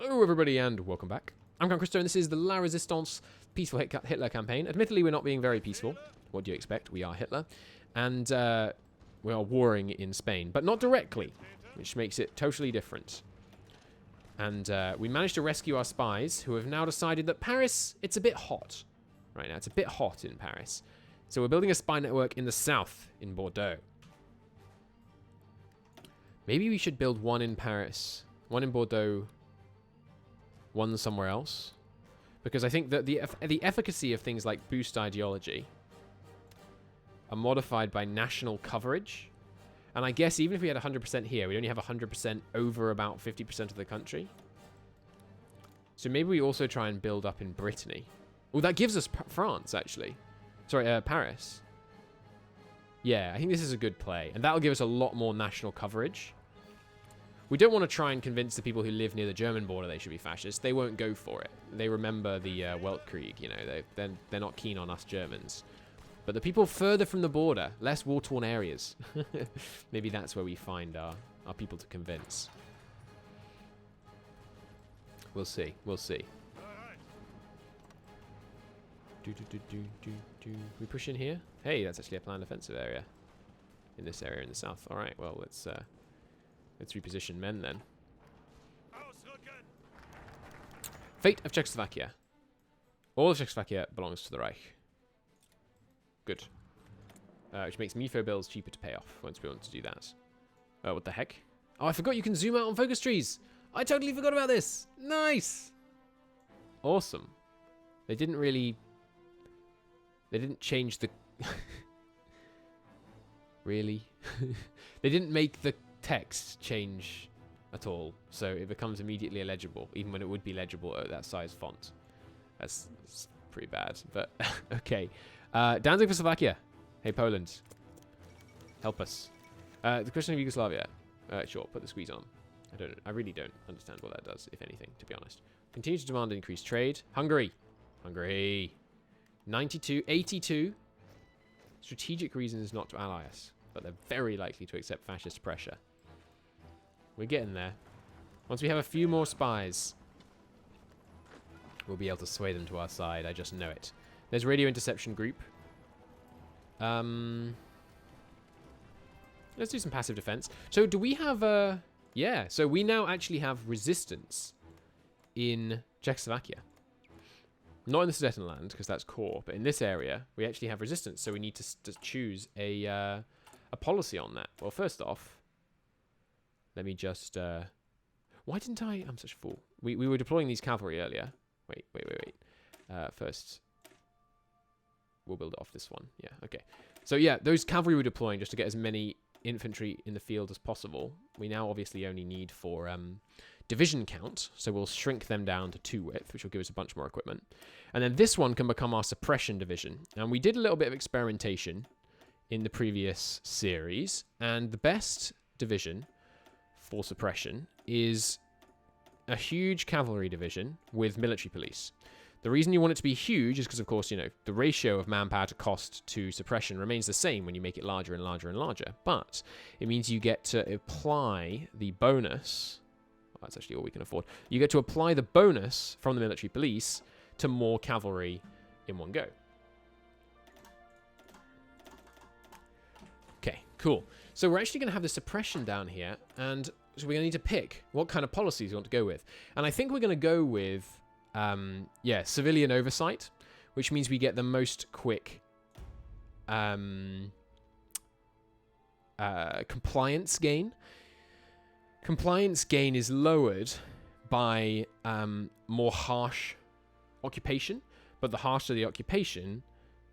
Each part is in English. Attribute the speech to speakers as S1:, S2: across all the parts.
S1: Hello everybody and welcome back. I'm Count Christo and this is the La Resistance Peaceful Hitler campaign. Admittedly, we're not being very peaceful. What do you expect? We are Hitler. And we are warring in Spain, but not directly, which makes it totally different. And we managed to rescue our spies, who have now decided that Paris, it's a bit hot. Right now, it's a bit hot in Paris. So we're building a spy network in the south, in Bordeaux. Maybe we should build one in Paris, one in Bordeaux, one somewhere else. Because I think that the efficacy of things like boost ideology are modified by national coverage. And I guess even if we had 100% here, we'd only have 100% over about 50% of the country. So maybe we also try and build up in Brittany. Oh, that gives us France, actually. Sorry, Paris. Yeah, I think this is a good play. And that'll give us a lot more national coverage. We don't want to try and convince the people who live near the German border they should be fascist. They won't go for it. They remember the Weltkrieg, you know. They're not keen on us Germans. But the people further from the border, less war-torn areas, maybe that's where we find our people to convince. We'll see. We'll see. We push in here? Hey, that's actually a planned offensive area. In this area in the south. All right, well, let's reposition men then. Fate of Czechoslovakia. All of Czechoslovakia belongs to the Reich. Good. Which makes MIFO bills cheaper to pay off once we want to do that. What the heck? Oh, I forgot you can zoom out on focus trees. I totally forgot about this. Nice. Awesome. They didn't change the... Really? They didn't make the text change at all, so it becomes immediately illegible, even when it would be legible at that size font. That's pretty bad, but okay. Danzig for Slovakia. Hey, Poland. Help us. The question of Yugoslavia. Sure, put the squeeze on. I really don't understand what that does, if anything, to be honest. Continue to demand increased trade. Hungary. 92, 82. Strategic reasons not to ally us, but they're very likely to accept fascist pressure. We're getting there. Once we have a few more spies, we'll be able to sway them to our side. I just know it. There's radio interception group. Let's do some passive defense. So do we have yeah, so we now actually have resistance in Czechoslovakia. Not in the Sudetenland, because that's core, but in this area, we actually have resistance, so we need to choose a policy on that. Well, first off, let me just... why didn't I... I'm such a fool. We were deploying these cavalry earlier. Wait. First, we'll build off this one. Yeah, okay. So yeah, those cavalry we're deploying just to get as many infantry in the field as possible. We now obviously only need for division count, so we'll shrink them down to 2 width, which will give us a bunch more equipment. And then this one can become our suppression division. And we did a little bit of experimentation in the previous series, and the best division for suppression is a huge cavalry division with military police. The reason you want it to be huge is because, of course, you know, the ratio of manpower to cost to suppression remains the same when you make it larger and larger and larger. But it means you get to apply the bonus. Well, that's actually all we can afford. You get to apply the bonus from the military police to more cavalry in one go. Okay, cool. So we're actually going to have the suppression down here, and so we're going to need to pick what kind of policies we want to go with. And I think we're going to go with, yeah, civilian oversight, which means we get the most quick compliance gain. Compliance gain is lowered by more harsh occupation, but the harsher the occupation,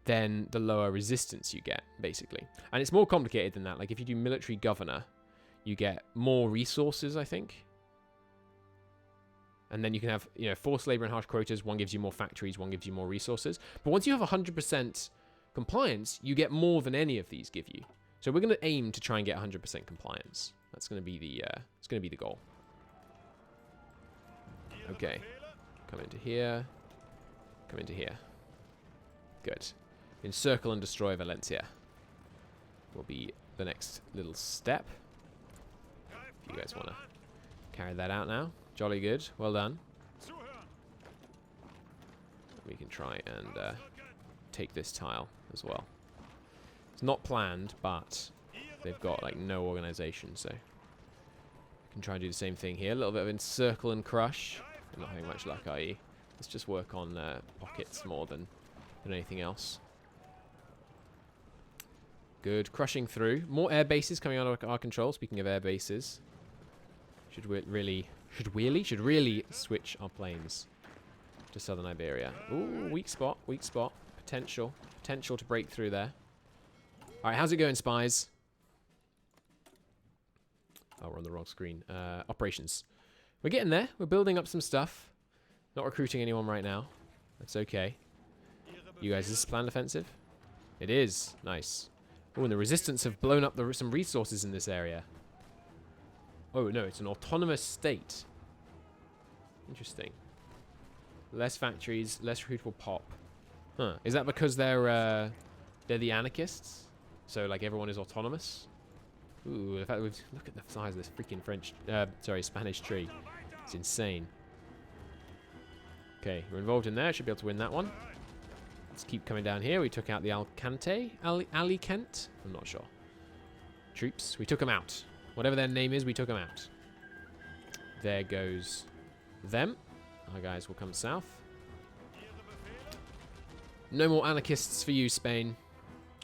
S1: then the lower resistance you get, basically. And it's more complicated than that. Like, if you do military governor, you get more resources, I think. And then you can have, you know, forced labor and harsh quotas. One gives you more factories, one gives you more resources. But once you have 100% compliance, you get more than any of these give you. So we're going to aim to try and get 100% compliance. That's going to be the it's going to be the goal. Okay. Come into here. Come into here. Good. Encircle and destroy Valencia will be the next little step. If you guys want to carry that out now. Jolly good. Well done. We can try and take this tile as well. It's not planned, but they've got like no organization, so we can try and do the same thing here. A little bit of encircle and crush. I'm not having much luck, i.e. Let's just work on pockets more than anything else. Good. Crushing through. More air bases coming out of our control. Speaking of air bases. Should really switch our planes to southern Iberia. Ooh, weak spot. Weak spot. Potential to break through there. Alright, how's it going, spies? Oh, we're on the wrong screen. Operations. We're getting there. We're building up some stuff. Not recruiting anyone right now. That's okay. You guys, is this planned offensive? It is. Nice. Oh, and the resistance have blown up some resources in this area. Oh, no, it's an autonomous state. Interesting. Less factories, less recruitable pop. Huh. Is that because they're the anarchists? So, like, everyone is autonomous? Ooh, in fact, look at the size of this freaking Spanish tree. It's insane. Okay, we're involved in there. Should be able to win that one. Let's keep coming down here. We took out the Alicante? Alicante? I'm not sure. Troops. We took them out. Whatever their name is, we took them out. There goes them. Our guys will come south. No more anarchists for you, Spain.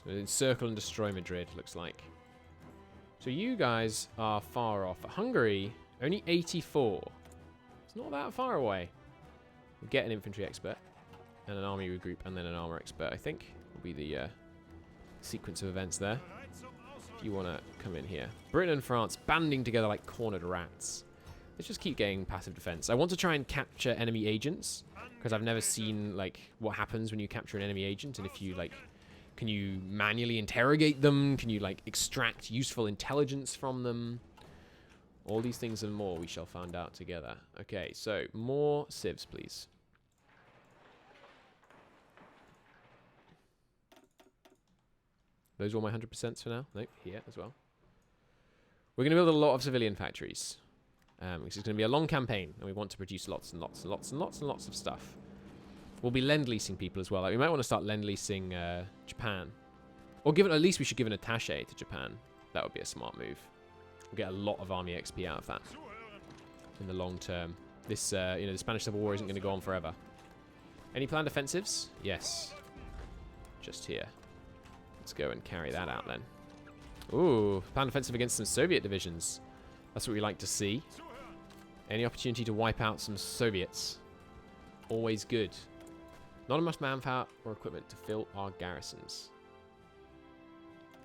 S1: We'll encircle and destroy Madrid, looks like. So you guys are far off. Hungary, only 84. It's not that far away. We'll get an infantry expert. And an army regroup, and then an armor expert, I think, will be the sequence of events there. If you want to come in here. Britain and France banding together like cornered rats. Let's just keep getting passive defense. I want to try and capture enemy agents, because I've never seen, like, what happens when you capture an enemy agent, and if you, like, can you manually interrogate them? Can you, like, extract useful intelligence from them? All these things and more we shall find out together. Okay, so, more civs, please. Those are all my 100% for now. Nope, here as well. We're going to build a lot of civilian factories. Which is going to be a long campaign, and we want to produce lots and lots and lots and lots and lots of stuff. We'll be lend-leasing people as well. Like, we might want to start lend-leasing Japan. Or at least we should give an attaché to Japan. That would be a smart move. We'll get a lot of army XP out of that in the long term. This, the Spanish Civil War isn't going to go on forever. Any planned offensives? Yes. Just here. Let's go and carry that out then. Ooh, planned offensive against some Soviet divisions. That's what we like to see. Any opportunity to wipe out some Soviets. Always good. Not enough manpower or equipment to fill our garrisons.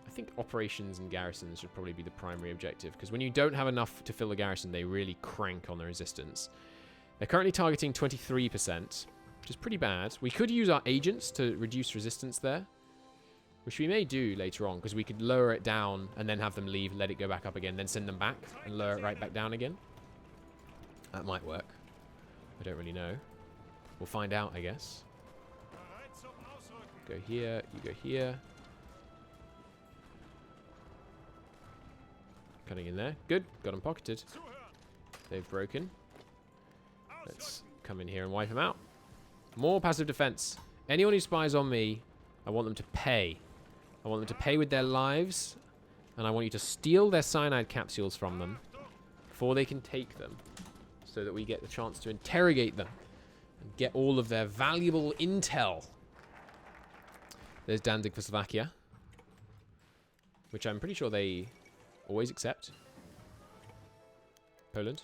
S1: I think operations and garrisons should probably be the primary objective, because when you don't have enough to fill a garrison, they really crank on the resistance. They're currently targeting 23%, which is pretty bad. We could use our agents to reduce resistance there, which we may do later on, because we could lower it down and then have them leave, let it go back up again, then send them back and lower it right back down again. That might work. I don't really know. We'll find out, I guess. Go here, you go here. Cutting in there. Good. Got them pocketed. They've broken. Let's come in here and wipe them out. More passive defense. Anyone who spies on me, I want them to pay. I want them to pay with their lives, and I want you to steal their cyanide capsules from them before they can take them, so that we get the chance to interrogate them and get all of their valuable intel. There's Danzig for Slovakia, which I'm pretty sure they always accept. Poland.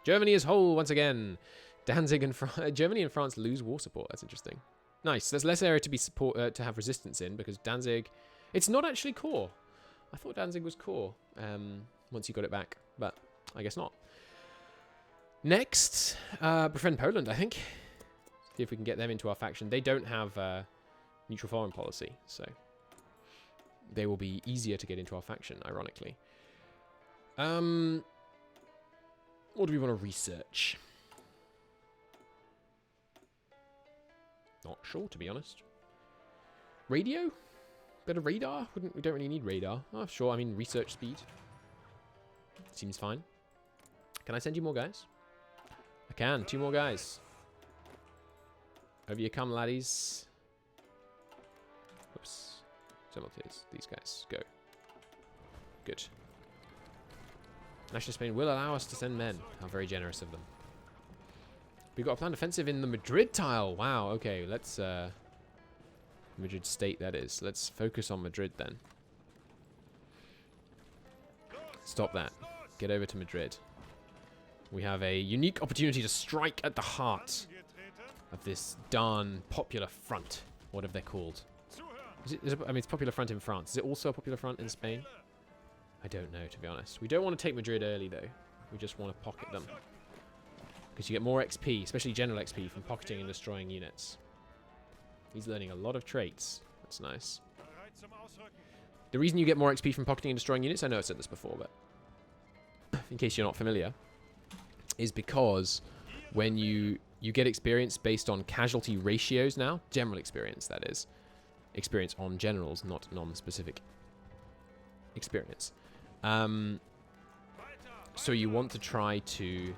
S1: Germany is whole once again. Danzig and Germany and France lose war support. That's interesting. Nice. There's less area to be to have resistance in, because Danzig, it's not actually core. I thought Danzig was core once you got it back, but I guess not. Next, befriend Poland, I think. See if we can get them into our faction. They don't have neutral foreign policy, so they will be easier to get into our faction, ironically. What do we want to research? Not sure, to be honest. Radio? Bit of radar? We don't really need radar. Oh, sure. I mean, research speed. Seems fine. Can I send you more guys? can. 2 more guys. Over you come, laddies. Oops. Simultaneous. These guys. Go. Good. National Spain will allow us to send men. How very generous of them. We've got a planned offensive in the Madrid tile. Wow, okay, let's... Madrid state, that is. Let's focus on Madrid, then. Stop that. Get over to Madrid. We have a unique opportunity to strike at the heart of this darn popular front. Whatever they're called. I mean, it's popular front in France. Is it also a popular front in Spain? I don't know, to be honest. We don't want to take Madrid early, though. We just want to pocket them. Because you get more XP, especially general XP, from pocketing and destroying units. He's learning a lot of traits. That's nice. The reason you get more XP from pocketing and destroying units, I know I've said this before, but in case you're not familiar, is because when you get experience based on casualty ratios now, general experience, that is. Experience on generals, not non-specific experience. So you want to try to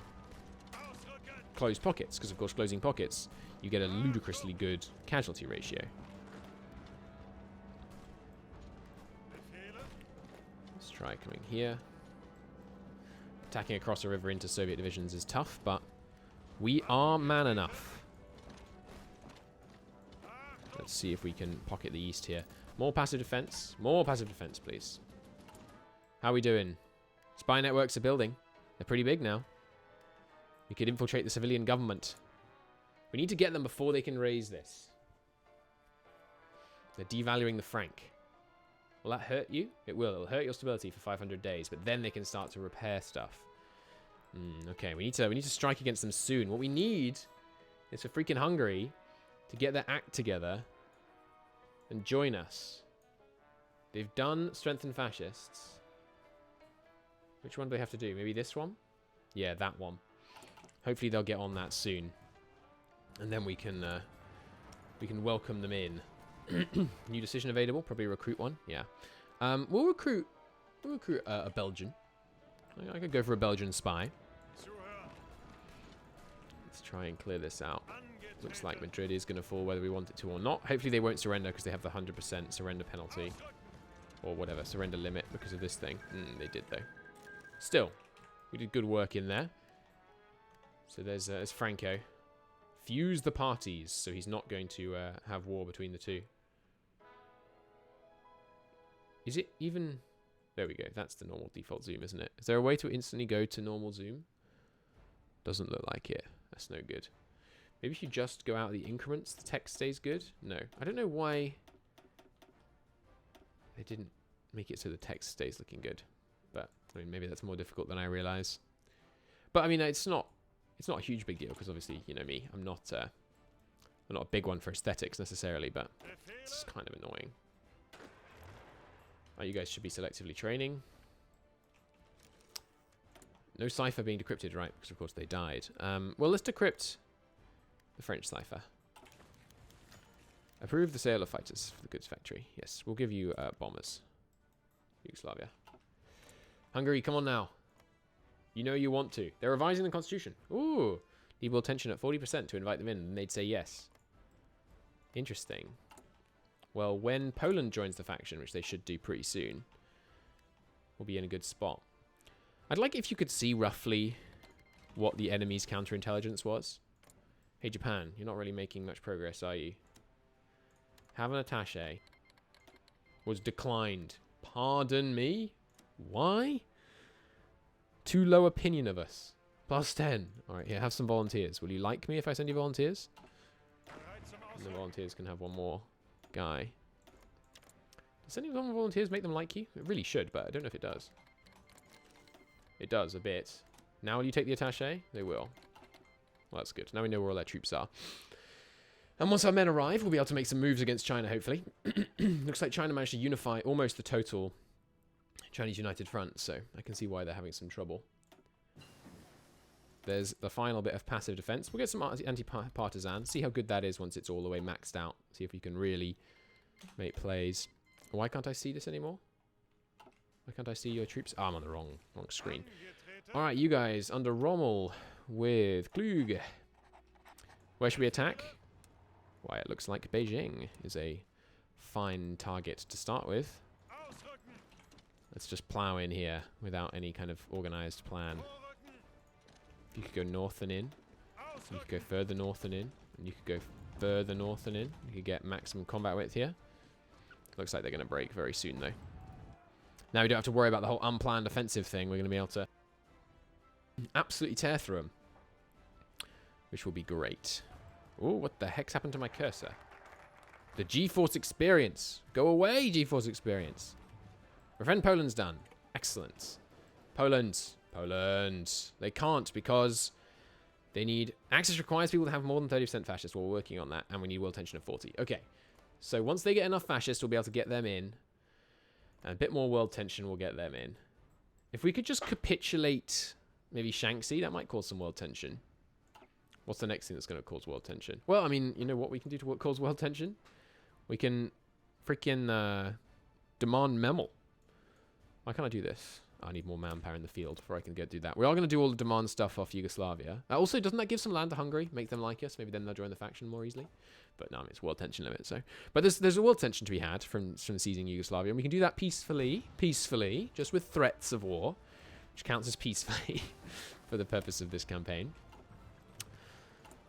S1: close pockets, because of course closing pockets, you get a ludicrously good casualty ratio. Let's try coming here. Attacking across a river into Soviet divisions is tough, but we are man enough. Let's see if we can pocket the east here. More passive defense. More passive defense, please. How are we doing? Spy networks are building. They're pretty big now. We could infiltrate the civilian government. We need to get them before they can raise this. They're devaluing the franc. Will that hurt you? It will. It'll hurt your stability for 500 days, but then they can start to repair stuff. Okay, we need to strike against them soon. What we need is for freaking Hungary to get their act together and join us. They've done strengthen fascists. Which one do they have to do? Maybe this one? Yeah, that one. Hopefully they'll get on that soon, and then we can welcome them in. New decision available. Probably recruit one. Yeah, we'll recruit a Belgian. I could go for a Belgian spy. Let's try and clear this out. Looks like Madrid is going to fall whether we want it to or not. Hopefully they won't surrender because they have the 100% surrender penalty or whatever surrender limit because of this thing. They did though. Still, we did good work in there. So there's Franco. Fuse the parties, so he's not going to have war between the two. Is it even... There we go. That's the normal default zoom, isn't it? Is there a way to instantly go to normal zoom? Doesn't look like it. That's no good. Maybe if you just go out of the increments, the text stays good? No. I don't know why they didn't make it so the text stays looking good. But, I mean, maybe that's more difficult than I realize. But, I mean, it's not a huge big deal, because obviously, you know me, I'm not a big one for aesthetics necessarily, but it's kind of annoying. Oh, you guys should be selectively training. No cipher being decrypted, right? Because of course they died. Well, let's decrypt the French cipher. Approve the sale of fighters for the goods factory. Yes, we'll give you bombers. Yugoslavia. Hungary, come on now. You know you want to. They're revising the constitution. Ooh. Legal tension at 40% to invite them in, and they'd say yes. Interesting. Well, when Poland joins the faction, which they should do pretty soon, we'll be in a good spot. I'd like if you could see roughly what the enemy's counterintelligence was. Hey, Japan, you're not really making much progress, are you? Have an attaché. Was declined. Pardon me? Why? Too low opinion of us. +10. Alright, here, have some volunteers. Will you like me if I send you volunteers? And the volunteers can have one more guy. Does sending one more volunteers make them like you? It really should, but I don't know if it does. It does, a bit. Now will you take the attaché? They will. Well, that's good. Now we know where all their troops are. And once our men arrive, we'll be able to make some moves against China, hopefully. Looks like China managed to unify almost the total Chinese United Front, so I can see why they're having some trouble. There's the final bit of passive defense. We'll get some anti-partisan. See how good that is once it's all the way maxed out. See if we can really make plays. Why can't I see this anymore? Why can't I see your troops? Oh, I'm on the wrong screen. Alright, you guys, under Rommel, with Klug. Where should we attack? Why, it looks like Beijing is a fine target to start with. Let's just plow in here without any kind of organized plan. You could go north and in. You could go further north and in. And you could go further north and in. You could get maximum combat width here. Looks like they're going to break very soon, though. Now we don't have to worry about the whole unplanned offensive thing. We're going to be able to absolutely tear through them, which will be great. Oh, what the heck's happened to my cursor? The GeForce experience. Go away, GeForce experience. Defend Poland's done. Excellent. Poland. They can't because they need... Access requires people to have more than 30% fascists. Well, we're working on that, and we need world tension of 40. Okay. So once they get enough fascists, we'll be able to get them in. And a bit more world tension will get them in. If we could just capitulate maybe Shanxi, that might cause some world tension. What's the next thing that's going to cause world tension? Well, I mean, you know what we can do to cause world tension? We can freaking demand Memel. Why can't I do this? I need more manpower in the field before I can go do that. We are going to do all the demand stuff off Yugoslavia. Also, doesn't that give some land to Hungary? Make them like us? Maybe then they'll join the faction more easily. But no, I mean, it's world tension limit, so... But there's a world tension to be had from seizing Yugoslavia, and we can do that peacefully, just with threats of war, which counts as peacefully for the purpose of this campaign.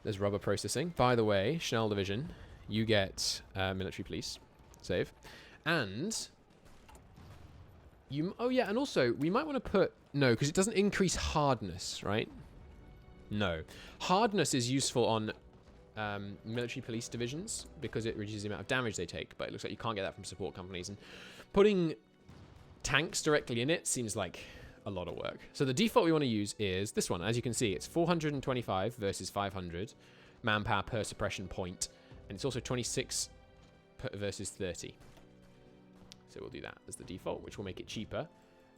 S1: There's rubber processing. By the way, Chanel Division, you get military police. Save. And... oh yeah, and also, we might want to put... No, because it doesn't increase hardness, right? No. Hardness is useful on military police divisions because it reduces the amount of damage they take, but it looks like you can't get that from support companies. And putting tanks directly in it seems like a lot of work. So the default we want to use is this one. As you can see, it's 425 versus 500 manpower per suppression point, and it's also 26 versus 30. So we'll do that as the default, which will make it cheaper.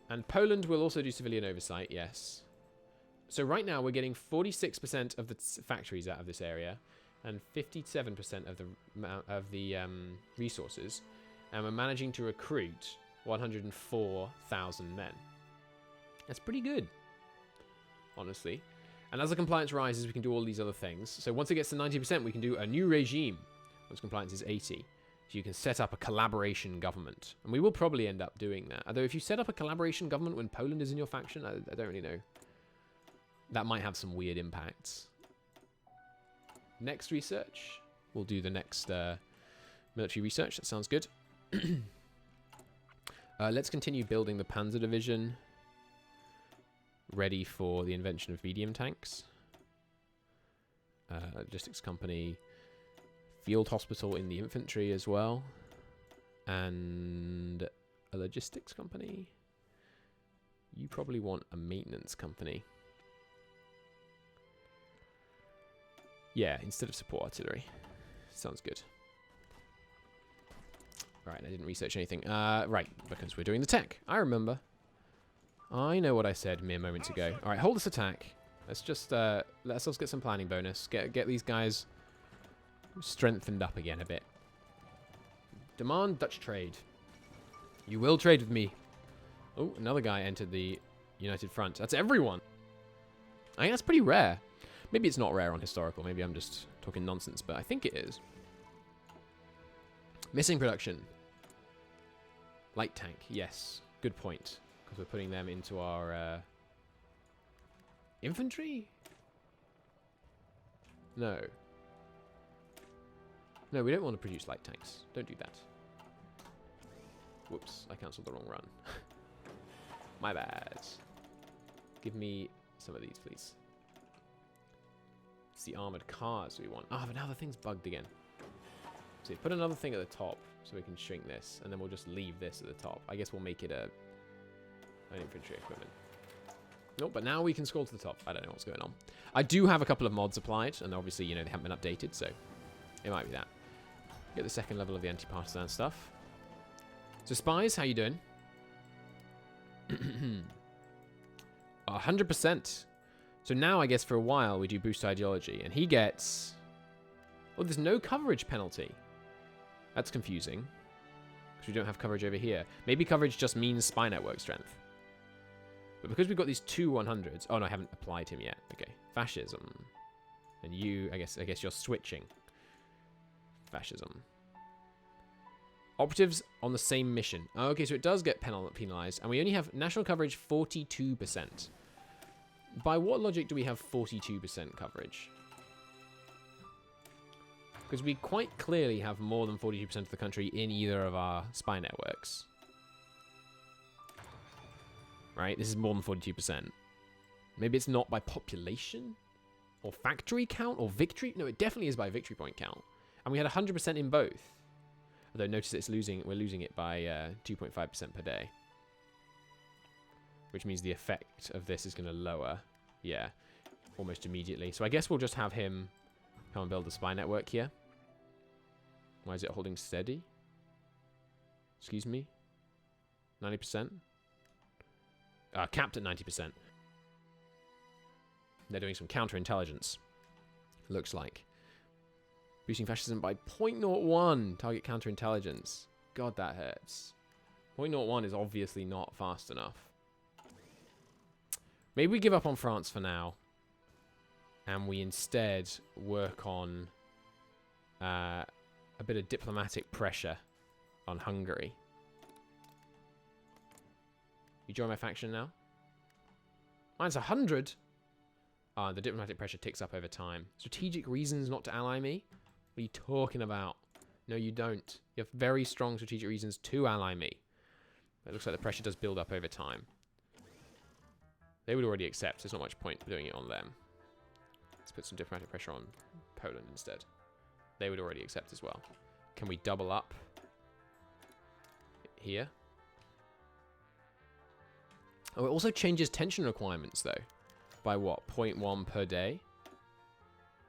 S1: And Poland will also do civilian oversight, yes. So right now we're getting 46% of the factories out of this area and 57% of the resources. And we're managing to recruit 104,000 men. That's pretty good, honestly. And as the compliance rises, we can do all these other things. So once it gets to 90%, we can do a new regime. Once compliance is 80. So you can set up a collaboration government. And we will probably end up doing that. Although if you set up a collaboration government when Poland is in your faction, I don't really know. That might have some weird impacts. Next research. We'll do the next military research. That sounds good. Let's continue building the Panzer Division. Ready for the invention of medium tanks. Logistics company. Field hospital in the infantry as well. And a logistics company. You probably want a maintenance company. Yeah, instead of support artillery. Sounds good. Alright, I didn't research anything. Right, because we're doing the tech. I remember. I know what I said mere moments ago. Alright, hold this attack. Let's just let ourselves get some planning bonus. Get these guys strengthened up again a bit. Demand Dutch trade. You will trade with me. Oh, another guy entered the United Front. That's everyone. I think that's pretty rare. Maybe it's not rare on historical. Maybe I'm just talking nonsense, but I think it is. Missing production. Light tank. Yes. Good point. Because we're putting them into our infantry? No. No, we don't want to produce light tanks. Don't do that. Whoops, I cancelled the wrong run. My bad. Give me some of these, please. It's the armored cars we want. Ah, but now the thing's bugged again. So put another thing at the top so we can shrink this, and then we'll just leave this at the top. I guess we'll make it an infantry equipment. Nope, but now we can scroll to the top. I don't know what's going on. I do have a couple of mods applied, and obviously, you know, they haven't been updated, so it might be that. Get the second level of the anti-partisan stuff. So spies, how you doing? 100%. So now, I guess, for a while, we do boost ideology. And he gets... Oh, there's no coverage penalty. That's confusing. Because we don't have coverage over here. Maybe coverage just means spy network strength. But because we've got these two 100s... Oh, no, I haven't applied him yet. Okay. fascism. And you, I guess you're switching. Fascism. Operatives on the same mission. Oh, okay, so it does get penalized. And we only have national coverage 42%. By what logic do we have 42% coverage? Because we quite clearly have more than 42% of the country in either of our spy networks. Right? This is more than 42%. Maybe it's not by population? Or factory count? Or victory? No, it definitely is by victory point count. And we had 100% in both. Although notice it's losing, we're losing it by 2.5% per day. Which means the effect of this is going to lower. Yeah, almost immediately. So I guess we'll just have him come and build a spy network here. Why is it holding steady? Excuse me? 90%? Capped at 90%. They're doing some counterintelligence. Looks like. Boosting fascism by 0.01. Target counterintelligence. God, that hurts. 0.01 is obviously not fast enough. Maybe we give up on France for now. And we instead work on a bit of diplomatic pressure on Hungary. You join my faction now? Mine's 100. The diplomatic pressure ticks up over time. Strategic reasons not to ally me? What are you talking about? No, you don't. You have very strong strategic reasons to ally me. It looks like the pressure does build up over time. They would already accept. There's not much point doing it on them. Let's put some diplomatic pressure on Poland instead. They would already accept as well. Can we double up here? Oh, it also changes tension requirements, though. By what? 0.1 per day?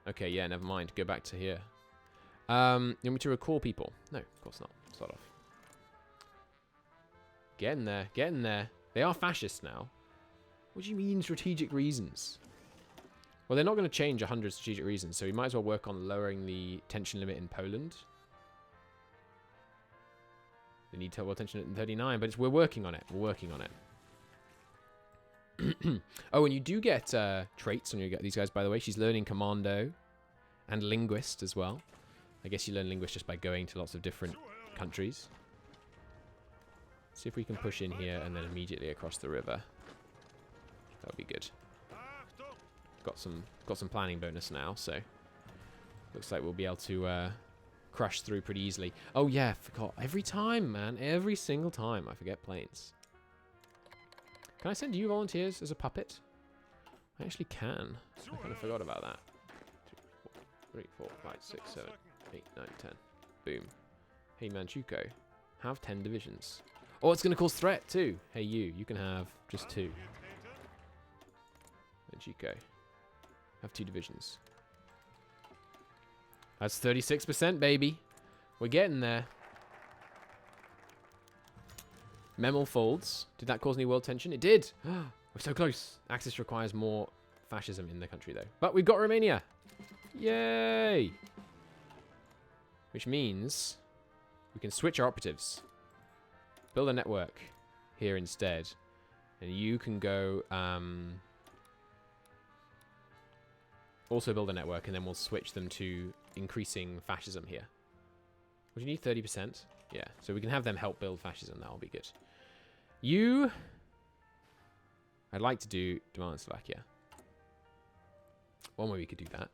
S1: Okay, yeah, never mind. Go back to here. You want me to recall people? No, of course not. Start off. Get in there. Get in there. They are fascists now. What do you mean strategic reasons? Well, they're not going to change 100 strategic reasons, so we might as well work on lowering the tension limit in Poland. They need total tension at 39, but we're working on it. We're working on it. Oh, and you do get traits when you get these guys, by the way. She's learning Commando and Linguist as well. I guess you learn Linguist just by going to lots of different countries. See if we can push in here and then immediately across the river. That would be good. Got some planning bonus now, so looks like we'll be able to crush through pretty easily. Oh yeah, I forgot. Every time, man. Every single time I forget planes. Can I send you volunteers as a puppet? I actually can. I kind of forgot about that. 2, 3, 4, 5, 6, 7, 8, 9, 10. Boom. Hey, Manchukuo. Have 10 divisions. Oh, it's going to cause threat, too. Hey, you can have just 2. Manchukuo. Have 2 divisions. That's 36%, baby. We're getting there. Memel folds. Did that cause any world tension? It did. We're so close. Axis requires more fascism in the country, though. But we've got Romania. Yay! Which means we can switch our operatives. Build a network here instead. And you can go... also build a network, and then we'll switch them to increasing fascism here. Would you need 30%? Yeah, so we can have them help build fascism. That'll be good. I'd like to do demand Slovakia. One way we could do that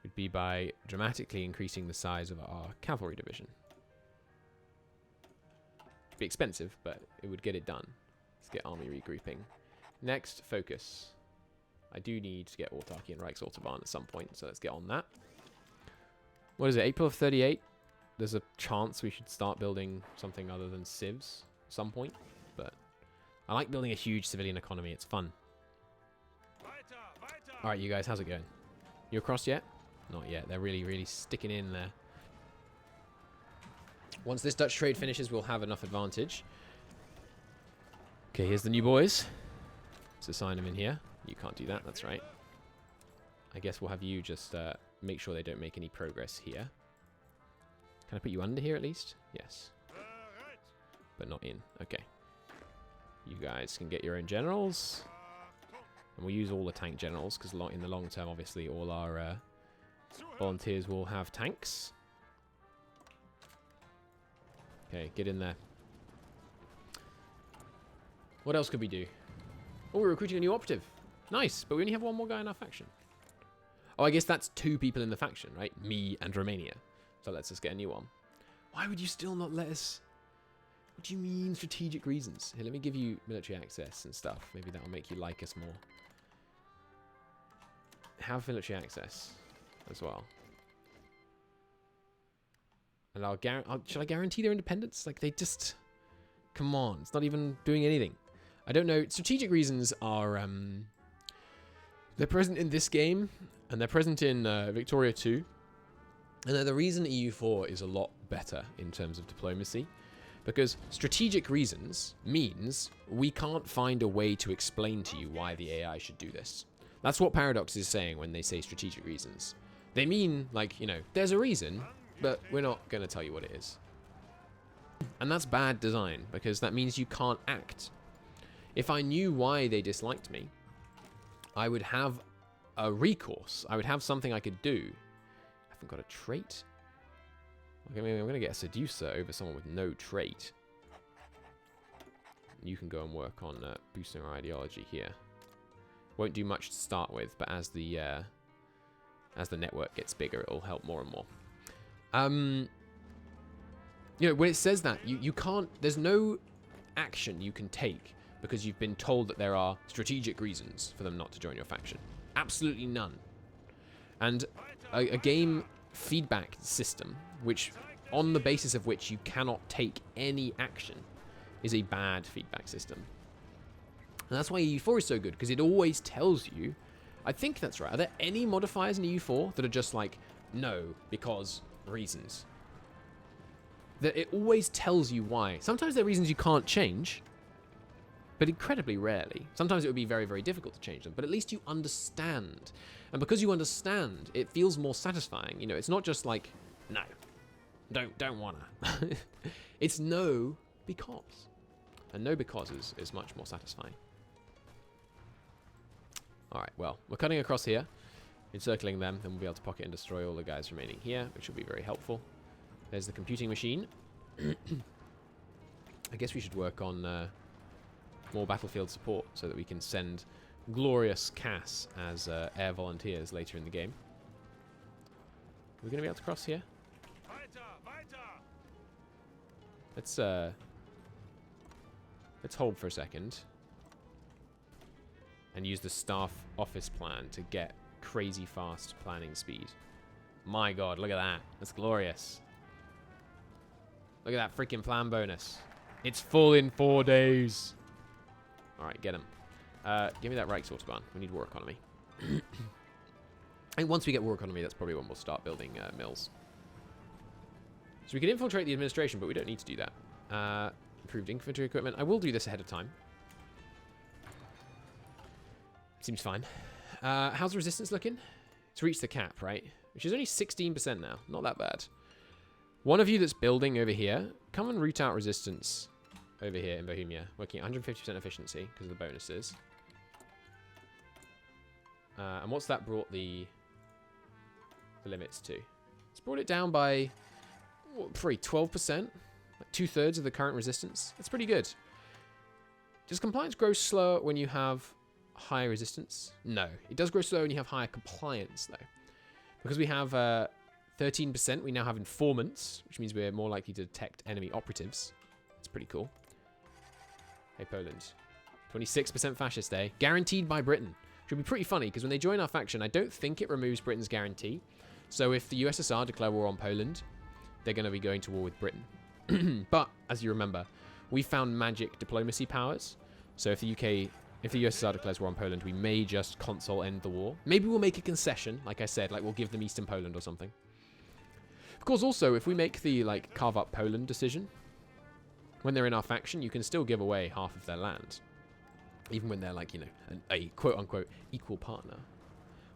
S1: would be by dramatically increasing the size of our cavalry division. It'd be expensive, but it would get it done. Let's get army regrouping. Next, focus. I do need to get autarky and Reichsautobahn at some point, so let's get on that. What is it, April of 38? There's a chance we should start building something other than civs at some point, but I like building a huge civilian economy. It's fun. All right, you guys, how's it going? You across yet? Not yet. They're really, really sticking in there. Once this Dutch trade finishes, we'll have enough advantage. Okay, here's the new boys. Let's assign them in here. You can't do that. That's right. I guess we'll have you just make sure they don't make any progress here. Can I put you under here at least? Yes. But not in. Okay. You guys can get your own generals. And we'll use all the tank generals, because in the long term, obviously, all our volunteers will have tanks. Okay, get in there. What else could we do? Oh, we're recruiting a new operative. Nice, but we only have one more guy in our faction. Oh, I guess that's 2 people in the faction, right? Me and Romania. So let's just get a new one. Why would you still not let us... What do you mean strategic reasons? Here, let me give you military access and stuff. Maybe that'll make you like us more. Have military access as well. And shall I guarantee their independence? Like, they just... Come on, it's not even doing anything. I don't know. Strategic reasons are... They're present in this game, and they're present in Victoria 2. And they're the reason EU4 is a lot better in terms of diplomacy. Because strategic reasons means we can't find a way to explain to you why the AI should do this. That's what Paradox is saying when they say strategic reasons. They mean, like, you know, there's a reason, but we're not going to tell you what it is. And that's bad design, because that means you can't act. If I knew why they disliked me, I would have a recourse. I would have something I could do. I haven't got a trait. Okay, maybe I'm going to get a seducer over someone with no trait. You can go and work on boosting our ideology here. Won't do much to start with, but as the network gets bigger, it'll help more and more. You know, when it says that, you can't... There's no action you can take because you've been told that there are strategic reasons for them not to join your faction. Absolutely none. And a game feedback system, which on the basis of which you cannot take any action, is a bad feedback system. And that's why EU4 is so good, because it always tells you... I think that's right. Are there any modifiers in EU4 that are just like, no, because reasons? That it always tells you why. Sometimes there are reasons you can't change, but incredibly rarely. Sometimes it would be very, very difficult to change them, but at least you understand. And because you understand, it feels more satisfying. You know, it's not just like, no, don't wanna. It's no, because. And no because is much more satisfying. All right, well, we're cutting across here, encircling them, then we'll be able to pocket and destroy all the guys remaining here, which will be very helpful. There's the computing machine. I guess we should work on more battlefield support so that we can send glorious Cass as air volunteers later in the game. Are we going to be able to cross here? Let's hold for a second and use the staff office plan to get crazy fast planning speed. My god, look at that. That's glorious. Look at that freaking plan bonus. It's full in 4 days. Alright, get him. Give me that Reichsautobahn. We need war economy. I think once we get war economy, that's probably when we'll start building mills. So we can infiltrate the administration, but we don't need to do that. Improved infantry equipment. I will do this ahead of time. Seems fine. How's the resistance looking? It's reached the cap, right? Which is only 16% now. Not that bad. One of you that's building over here, come and root out resistance over here in Bohemia. Working at 150% efficiency because of the bonuses. And what's that brought the limits to? It's brought it down by, what, probably 12%? Like 2/3 of the current resistance. That's pretty good. Does compliance grow slower when you have higher resistance? No. It does grow slower when you have higher compliance, though. Because we have 13%, we now have informants, which means we're more likely to detect enemy operatives. That's pretty cool. Hey, Poland. 26% fascist, eh? Guaranteed by Britain. Which would be pretty funny, because when they join our faction, I don't think it removes Britain's guarantee. So if the USSR declare war on Poland, they're going to be going to war with Britain. But, as you remember, we found magic diplomacy powers. So if the USSR declares war on Poland, we may just console end the war. Maybe we'll make a concession, like I said, like we'll give them Eastern Poland or something. Of course, also, if we make the, like, carve up Poland decision, when they're in our faction, you can still give away half of their land. Even when they're, like, you know, a quote-unquote equal partner.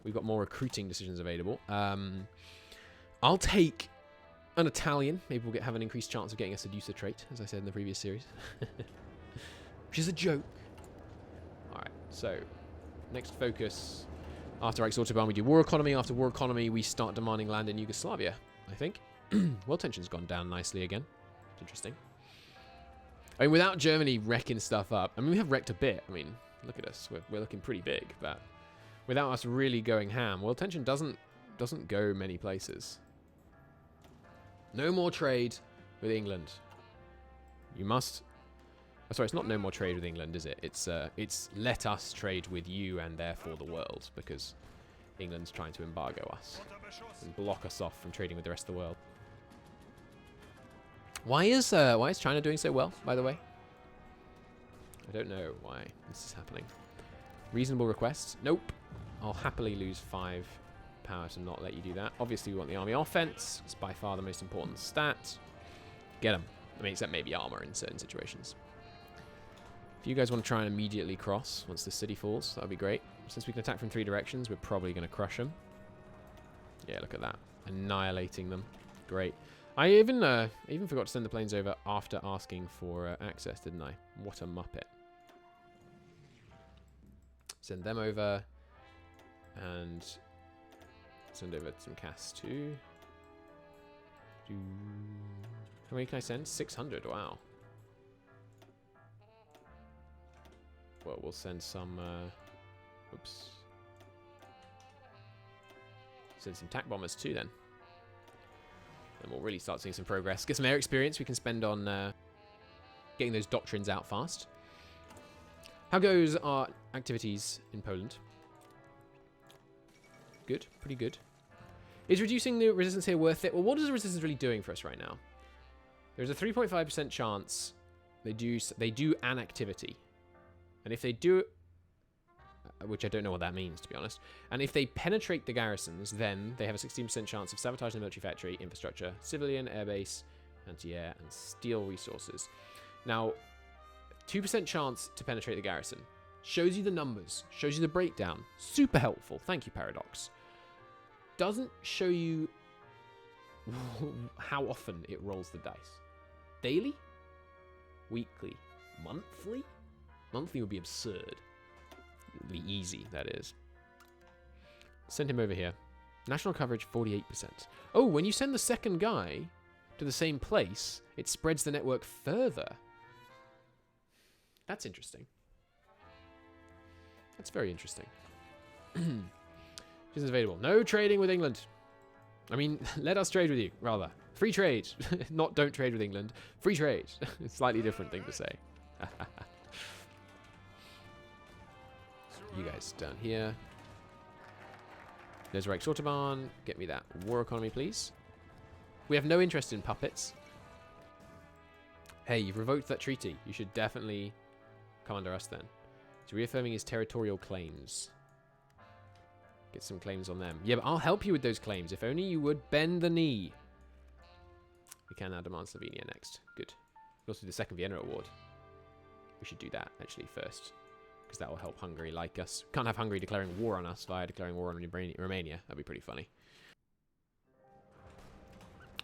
S1: We've got more recruiting decisions available. I'll take an Italian. Maybe we'll have an increased chance of getting a seducer trait, as I said in the previous series. Which is a joke. Alright, so Next focus. After Autobahn, we do war economy. After war economy, we start demanding land in Yugoslavia, I think. World tension's gone down nicely again. It's interesting. I mean, without Germany wrecking stuff up, I mean, we have wrecked a bit. I mean, look at us. We're looking pretty big, but without us really going ham, world tension doesn't go many places. No more trade with England. You must... Oh, sorry, it's not no more trade with England, is it? It's let us trade with you and therefore the world, because England's trying to embargo us and block us off from trading with the rest of the world. Why is China doing so well, by the way? I don't know why this is happening. Reasonable request? Nope. I'll happily lose 5 power to not let you do that. Obviously, we want the army offense. It's by far the most important stat. Get them. I mean, except maybe armor in certain situations. If you guys want to try and immediately cross once the city falls, that would be great. Since we can attack from 3 directions, we're probably going to crush them. Yeah, look at that. Annihilating them. Great. I even forgot to send the planes over after asking for access, didn't I? What a muppet. Send them over. And send over some casts too. How many can I send? 600, wow. Well, we'll send some, oops. Send some TAC bombers too then. And we'll really start seeing some progress. Get some air experience we can spend on getting those doctrines out fast. How goes our activities in Poland? Good, pretty good. Is reducing the resistance here worth it? Well, what is the resistance really doing for us right now? There's a 3.5% chance they do an activity. And if they do, which I don't know what that means, to be honest, and if they penetrate the garrisons, then they have a 16% chance of sabotaging the military factory, infrastructure, civilian, airbase, anti-air, and steel resources. Now, 2% chance to penetrate the garrison. Shows you the numbers, shows you the breakdown. Super helpful. Thank you, Paradox. Doesn't show you how often it rolls the dice. Daily? Weekly? Monthly? Monthly would be absurd. Really easy, that is. Send him over here. National coverage, 48%. Oh, when you send the second guy to the same place, it spreads the network further. That's interesting. That's very interesting. This is available. No trading with England. I mean, let us trade with you, rather. Free trade. Not don't trade with England. Free trade. It's a slightly different thing to say. You guys down here. There's Reich Autobahn. Get me that war economy, please. We have no interest in puppets. Hey, you've revoked that treaty. You should definitely come under us then. So reaffirming his territorial claims. Get some claims on them. Yeah, but I'll help you with those claims. If only you would bend the knee. We can now demand Slovenia next. Good. We'll also do the second Vienna Award. We should do that, actually, first. Because that will help Hungary like us. Can't have Hungary declaring war on us via declaring war on Romania. That'd be pretty funny.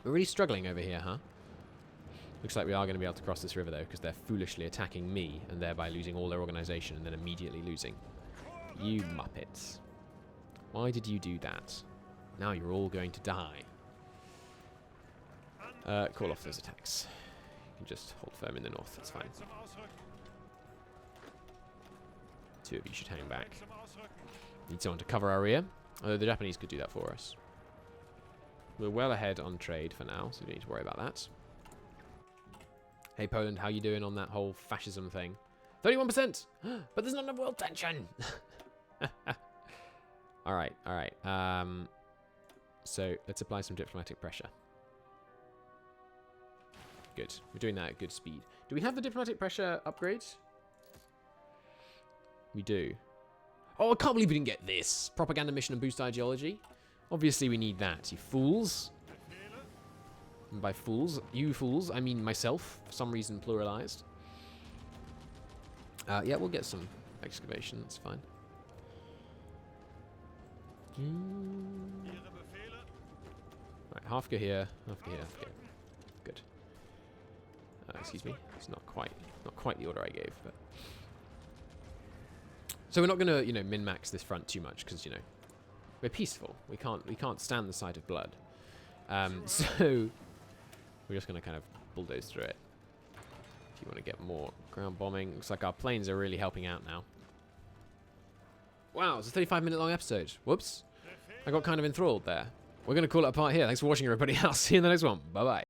S1: We're really struggling over here, huh? Looks like we are going to be able to cross this river, though, because they're foolishly attacking me and thereby losing all their organisation and then immediately losing. You muppets. Why did you do that? Now you're all going to die. Call off those attacks. You can just hold firm in the north. That's fine. 2 of you should hang back. Need someone to cover our rear. Although the Japanese could do that for us. We're well ahead on trade for now, so we don't need to worry about that. Hey Poland, how you doing on that whole fascism thing? 31%! But there's not enough world tension! Alright, alright. So, let's apply some diplomatic pressure. Good. We're doing that at good speed. Do we have the diplomatic pressure upgrade? We do. Oh, I can't believe we didn't get this. Propaganda mission and boost ideology. Obviously we need that, you fools. And by fools, you fools, I mean myself, for some reason pluralized. Yeah, we'll get some excavation, that's fine. Right, half go here, half go here, half go. Good. Excuse me, it's not quite the order I gave, but So we're not going to, you know, min-max this front too much because, you know, we're peaceful. We can't stand the sight of blood. So we're just going to kind of bulldoze through it. If you want to get more ground bombing. Looks like our planes are really helping out now. Wow, it's a 35-minute long episode. Whoops. I got kind of enthralled there. We're going to call it a part here. Thanks for watching, everybody. I'll see you in the next one. Bye-bye.